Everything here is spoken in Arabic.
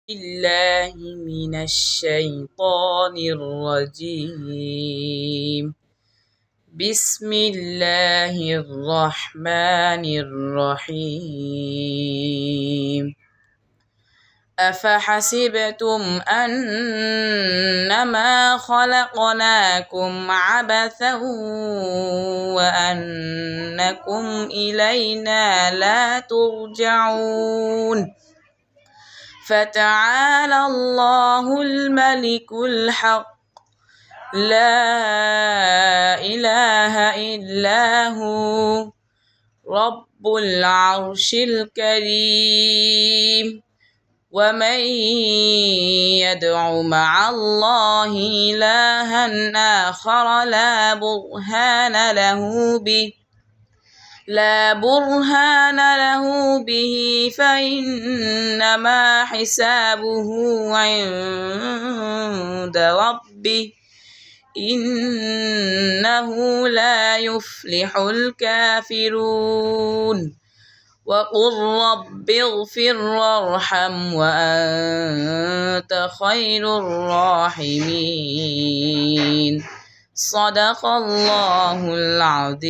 بالله من الشيطان الرجيم. بسم الله الرحمن الرحيم. أفحسبتم أنما خلقناكم عبثا وأنكم إلينا لا ترجعون فتعالى الله الملك الحق لا إله إلا هو رب العرش الكريم. ومن يدع مع الله إلها آخر لا برهان له به فإنما حسابه عند ربه إنه لا يفلح الكافرون. وقل رب اغفر وارحم وأنت خير الراحمين. صدق الله العظيم.